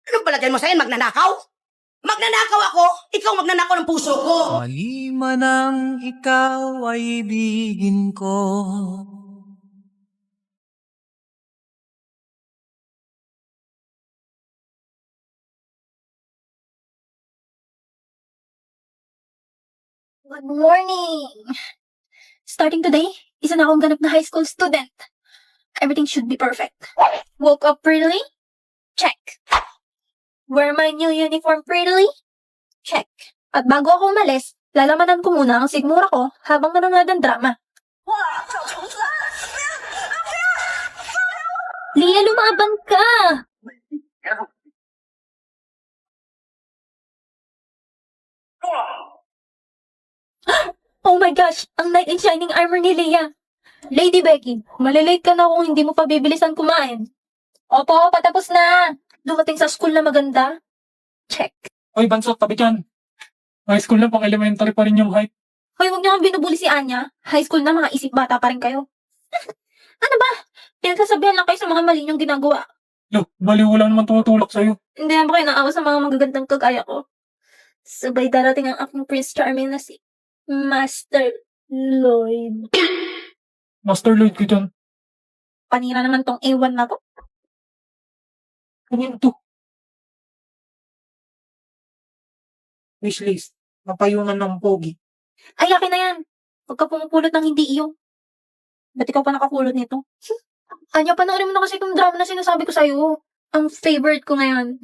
Anong palagay mo sa'yo? Magnanakaw? Magnanakaw ako? Ikaw magnanakaw ng puso ko. Mali man ang ikaw ay ibigin ko. Good morning! Starting today, isa na akong ganap na high school student. Everything should be perfect. Woke up prettily? Check. Wear my new uniform prettily? Check. At bago ako umalis, lalamanan ko muna ang sigmura ko habang nanonood ng drama. Lia, lumaban ka! Oh my gosh! Ang knight in shining armor ni Leia! Lady Becky, malilate ka na kung hindi mo pa bibilisan kumain. Opo, patapos na. Dumating sa school na maganda. Check. Hoy, Banso, tabi dyan. High school na, pang elementary pa rin yung height. Hoy, huwag niyo kang binubuli si Anya. High school na, mga isip bata pa rin kayo. Ano ba? Pinagsasabihan lang kayo sa mga mali niyong ginagawa. Yo, baliw lang naman tumutulak sa'yo. Hindi naman kayo naawa sa mga magagandang kagaya ko. Sabay darating ang aking Prince Charming na si Master Lloyd. Master Lloyd ko dyan. Panira naman tong A1 na to. Ano yun to? Wishlist. Mapayungan ng pogi. Ay, akin na yan. Huwag ka pumupulot ng hindi iyo. Ba't ikaw pa nakapulot nito? Anya, panoorin mo na kasi itong drama na sinasabi ko sa'yo. Ang favorite ko ngayon.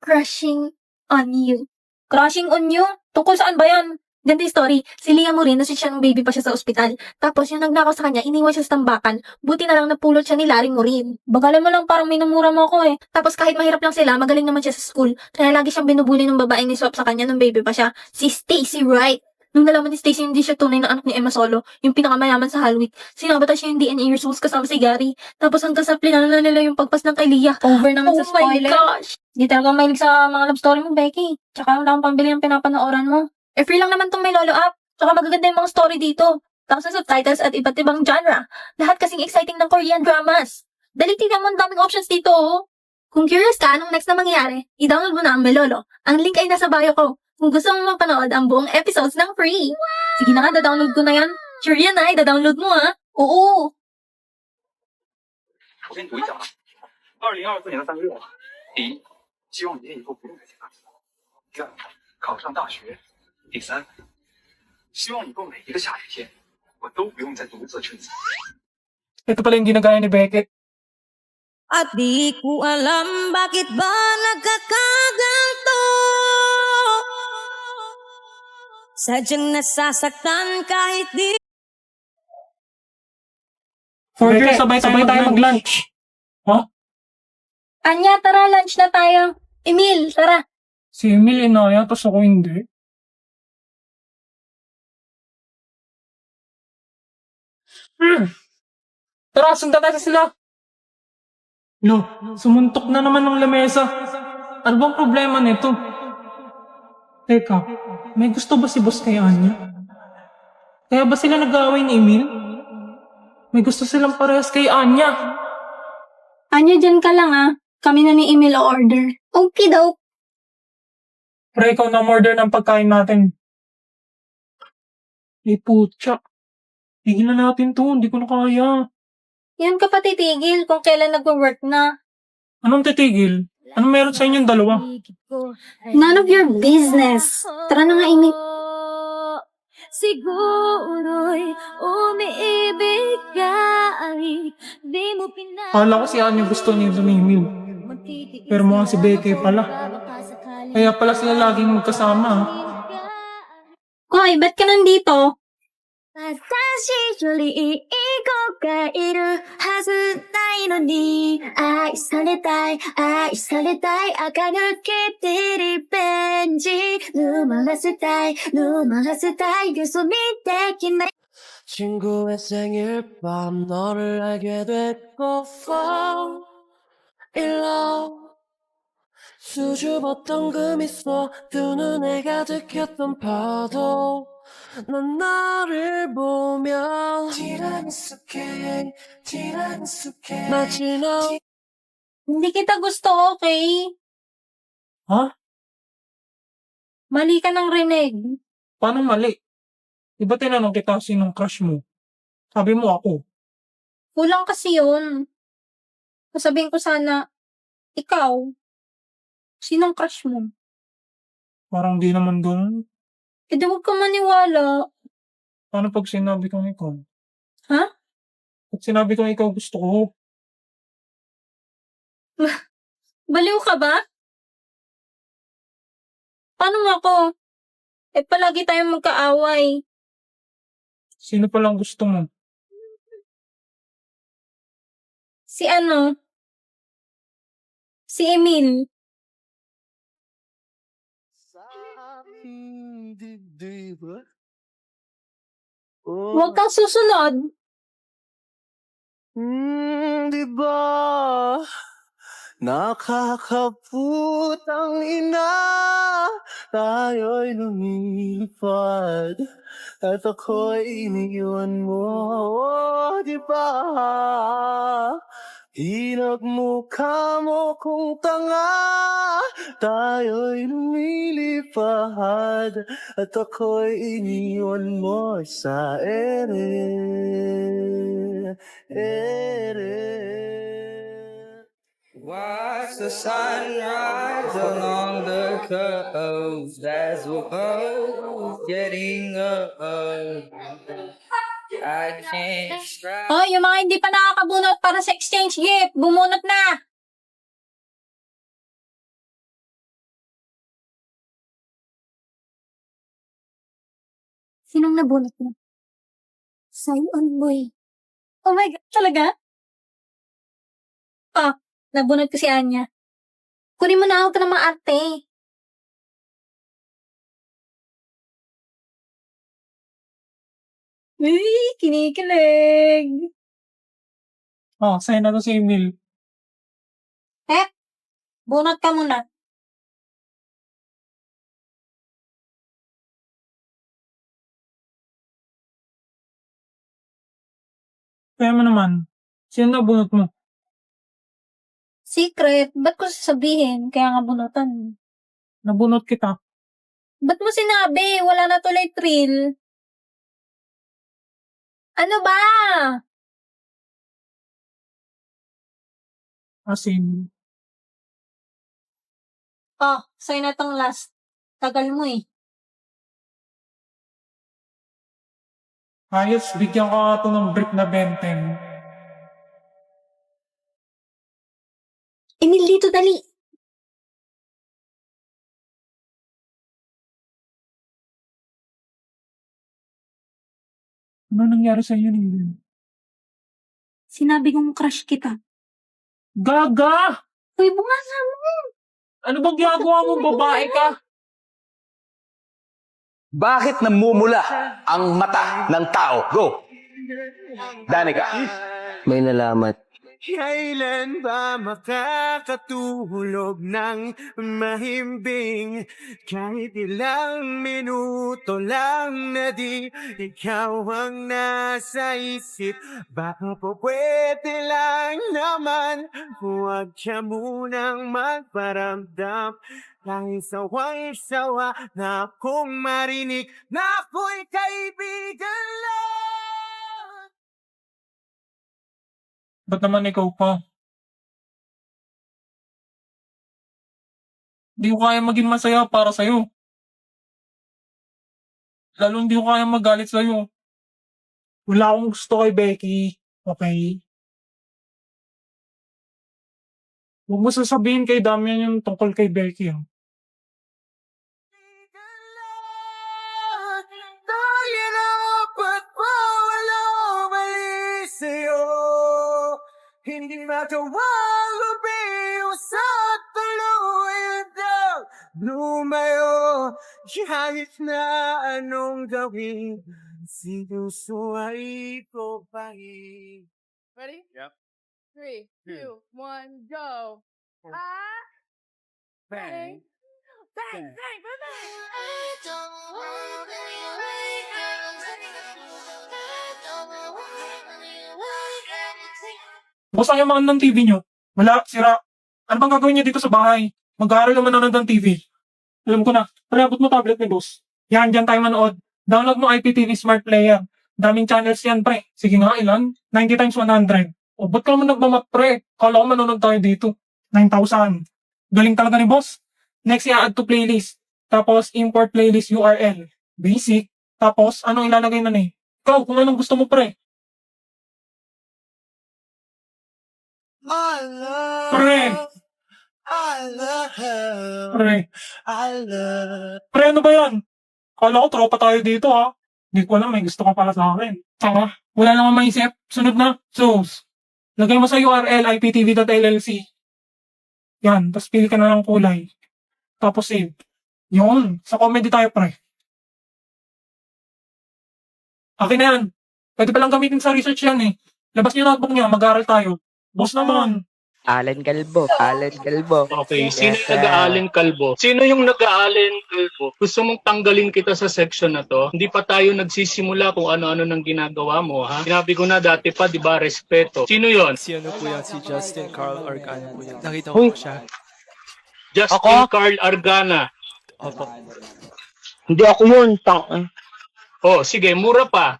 Crushing on You. Crushing on You? Tungkol saan ba yan? Ganda yung story. Si Leah Morin, nasi siya nung baby pa siya sa ospital. Tapos yung nagnakaw sa kanya, iniwan siya sa tambakan. Buti na lang napulot siya ni Larry Morin. Bagalan mo lang, parang minumura mo ako eh. Tapos kahit mahirap lang sila, magaling naman siya sa school. Kaya lagi siyang binubuli ng babaeng ni Swap sa kanya nung baby pa siya. Si Stacy Wright. Nung nalaman ni Stacy hindi siya tunay na anak ni Emma Solo, yung pinakamayaman sa Hallweek, sinabata siya yung DNA results kasama si Gary. Tapos hanggang sa plinano na nila yung pagpas ng kay Leah. Over naman sa spoiler. Oh my gosh! Di talaga mahilig sa mga love story mo, Becky. Tsaka wala akong pambili ng pinapanooran mo. Eh, free lang naman tong may lolo app. Tsaka magaganda yung mga story dito. Tapos ng subtitles at iba't ibang genre. Lahat kasing exciting ng Korean dramas. Dali tignan mo, ang daming options dito, oh. Kung curious ka anong next na mangyari, i-download mo na ang Melolo. Ang link ay nasa bio ko. Kung gusto mo mapanood ang buong episodes ng free. Sige na nga, da-download ko na yan. Sure yan ay, da-download mo ha. Oo. 我先读一下啊。2024年的3个愿望：第一，希望爷爷以后不用再写大字；第二，考上大学；第三，希望以后每一个下雨天，我都不用再独自撑伞。 Ito pala yung ginagaya ni Beckett. At di ko alam bakit ba nagkakaganto. Sadyang nasasaktan kahit di. Beckett, sabay tayo mag-lunch. Anya, tara, lunch na tayo. Emil, tara. Si Emil inaya, tapos ako hindi. Tara, sundan natin sila. Lo, sumuntok na naman ng lamesa. Ano bang problema nito? Teka, may gusto ba si boss kay Anya? Kaya ba sila nag-aaway ni Emil? May gusto silang parehas kay Anya. Anya, dyan ka lang ah. Kami na ni Emil o order. Okay daw. Pre, ikaw na order ng pagkain natin. Eh, putya. Tigil na natin to, hindi ko na kaya. Yan ka pa titigil kung kailan nag-work na. Anong titigil? Anong meron sa inyong dalawa? None of your business. Tara na nga, Emil. Siguro'y umiibig ka ay di mo pinag. Kala ko si Anya gusto niya ni Emil. Pero mukhang si Becky pala. Kaya pala sila laging magkasama. Hoy, ba't ka nandito? 私よりいい子がいるはずないのに愛されたい愛されたい垢抜けてリベンジ沼らせたい沼らせたいよそ見できない 친구의 생일 밤 너를 알게 됐고 fall in love 수줍었던 그 미소 두 눈에 가득했던 파도 난 너를 보면 티라미수케 마치 너 Hindi kita gusto, okay? Ha? Mali ka ng rinig. Paano mali? Di ba tinanong kita sinong crush mo? Sabi mo ako. Kulang kasi yun. Sasabihin ko sana, ikaw, sinong crush mo? Parang di naman ganun. Eh di huwag ka maniwala. Paano pag sinabi kong ikaw? Ha? Pag sinabi kong ikaw gusto ko, Baliw ka ba? Paano mo ako? Eh palagi tayong magkaaway. sino palang gusto mo? Si ano? Si Emil. Huwag kang susunod. Di ba? Nakakaputang ina, tayo'y lumilipad, at ako'y iniwan mo, di ba? Pinagmukha mo kong tanga, tayo'y lumilipad, at ako'y iniwan mo sa ere. Watch the sunrise along the coast as we're both getting up. I can't strike. Oh, yung mga hindi pa nakakabunot para sa exchange gift, bumunot na! Sinong nabunot mo? Saiyon boy. Oh my God, talaga? Ah, nabunot ko si Anya. Kunin mo na, huwag ka na maarte. Uy, kinikilig. Sa'yo na to si Emil. Bunot ka muna. Kaya mo naman, sino nabunot mo? Secret, ba't ko sasabihin? Kaya nga bunutan. Nabunot kita. Ba't mo sinabi? Wala na tuloy thrill. Ano ba? As in, Oh, sa'yo na tong last. Tagal mo eh. ayos, bigyan ko nga ito ng brick na benten. Emil, dito, dali. Ano nangyari sa inyo Emil? Sinabi kong crush kita. Gaga! Uy, bunga nga mo. Ano bang ginagawa mong babae ka? Bakit namumula ang mata ng tao? Go! Danica. May nalamat. Kailan ba makakatulog ng mahimbing? Kahit ilang minuto lang na di ikaw ang nasa isip. Baka po pwede lang naman, huwag ka munang magparamdam. Kahit sawang-sawa na akong marinig na ako'y kaibigan lang. Ba't naman ikaw pa? Hindi ko kaya maging masaya para sa'yo. Lalo hindi ko kaya magalit sa'yo. Wala akong gusto kay Becky. Okay? Huwag mo sasabihin kay Damian yung tungkol kay Becky. Tayo na apat pa, walang mali sa'yo. Hindi matawag lumiw sa tuluyan daw lumayo. Kahit na anong gawin, sinusuway ko pa rin. Ready? Yep. 3, 2, 1, go. Ah! Bang. Bang, bang, bang, bang. Buksan yung mga ng TV nyo. Wala, sira. Ano bang gagawin nyo dito sa bahay? Mag-aaral naman nanonood ng TV. Alam ko na. Pre, abot mo tablet ni boss. Yan, dyan tayo manood. Download mo IPTV Smart Player. Daming channels yan, pre. Sige nga, ilan? 90 times 100. O, ba't ka naman nagmamat, pre? Kala ko manonood tayo dito. 9,000. Galing talaga ni boss. Next, i-add to playlist. Tapos, import playlist URL. Basic. Tapos, anong ilalagay na eh? Ikaw, kung anong gusto mo, pre. Pre. Pre. Pre, ano ba yan? Kala ko tropa tayo dito, ha? Hindi ko alam, may gusto ka pala sa akin. Tama, wala naman maisip. Sunod na. Sus. Lagay mo sa URL iptv.llc. Yan, tapos pili ka na ng kulay. Tapos save. Yun, sa comedy tayo, pre. Akin na yan. Pwede palang gamitin sa research yan eh. Labas niyo notebook niya, mag-aaral tayo. Boss naman. Alan Calvo. Alan Calvo. Okay, sino Yes, yung sir. nag-aalin kalbo? Sino yung nag-aalin kalbo? Gusto mong tanggalin kita sa section na to? Hindi pa tayo nagsisimula kung ano-ano nang ginagawa mo, ha? Sinabi ko na dati pa, di ba, respeto. Sino yon? Si ano po yan, si Justin Carl Arcana po yan. Nakita ko po siya. Justin Carl Argana. Opo. Hindi ako yun. Oh, sige, mura pa.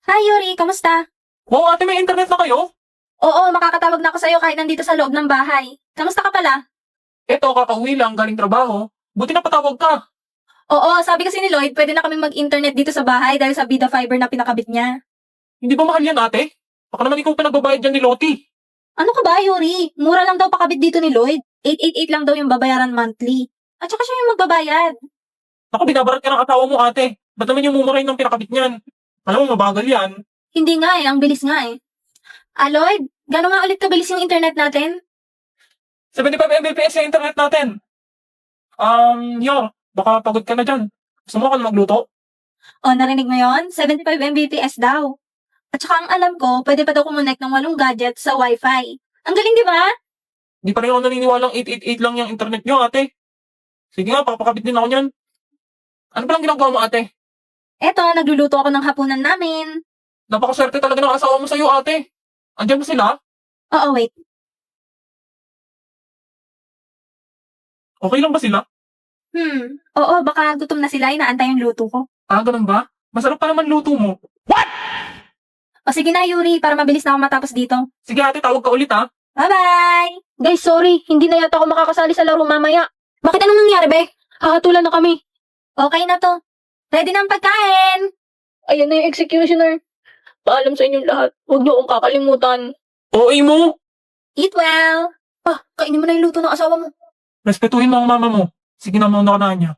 Hi, Yuri. Kamusta? Oo, ate, may internet na kayo? Oo, makakatawag na ako sa'yo kahit nandito sa loob ng bahay. Kamusta ka pala? Eto, kakauwi lang, galing trabaho. Buti na patawag ka. Oo, sabi kasi ni Lloyd, pwede na kami mag-internet dito sa bahay dahil sa Vida Fiber na pinakabit niya. Hindi ba mahal yan, ate? Baka naman ikaw pinagbabayad dyan ni Loti. Ano ka ba, Yuri? Mura lang daw pakabit dito ni Lloyd. 888 lang daw yung babayaran monthly. At saka siya yung magbabayad. Naku, binabarat ka ng asawa mo, ate. Ba't naman yung mumurahin ng pinakabit niyan? Alam mo, mabagal yan. Hindi nga ang bilis nga eh. Lloyd, gano'n nga ulit kabilis yung internet natin? 75 Mbps yung internet natin. Baka pagod ka na dyan. Gusto mo ka na magluto? O, narinig mo yon? 75 Mbps daw. At saka ang alam ko, pwede pa daw kumonect ng 8 gadgets sa Wi-Fi. Ang galing, di ba? Di pa rin ako naniniwalang 888 lang yung internet nyo, ate. Sige nga, papakabit din ako niyan. Ano palang ginagawa mo, ate? Eto, nagluluto ako ng hapunan namin. Napakaswerte talaga ng asawa mo sa'yo, ate. Andiyan ba sila? Oo, wait. Okay lang ba sila? Oo, baka gutom na sila, inaantay yung luto ko. Ah, ganun ba? Masarap pa naman luto mo. O sige na, Yuri, para mabilis na ako matapos dito. Sige, ate, tawag ka ulit, ha? Bye-bye! Guys, sorry. Hindi na yata ako makakasali sa laro mamaya. Bakit anong nangyari, be? Hahatulan na kami. Okay na to. Ready na ang pagkain! Ayan na yung executioner. Paalam sa inyong lahat. Huwag niyo akong kakalimutan. OA mo! Eat well! Kainin mo na yung luto ng asawa mo. Respetuhin mo ang mama mo. Sige na, muna ka na niya.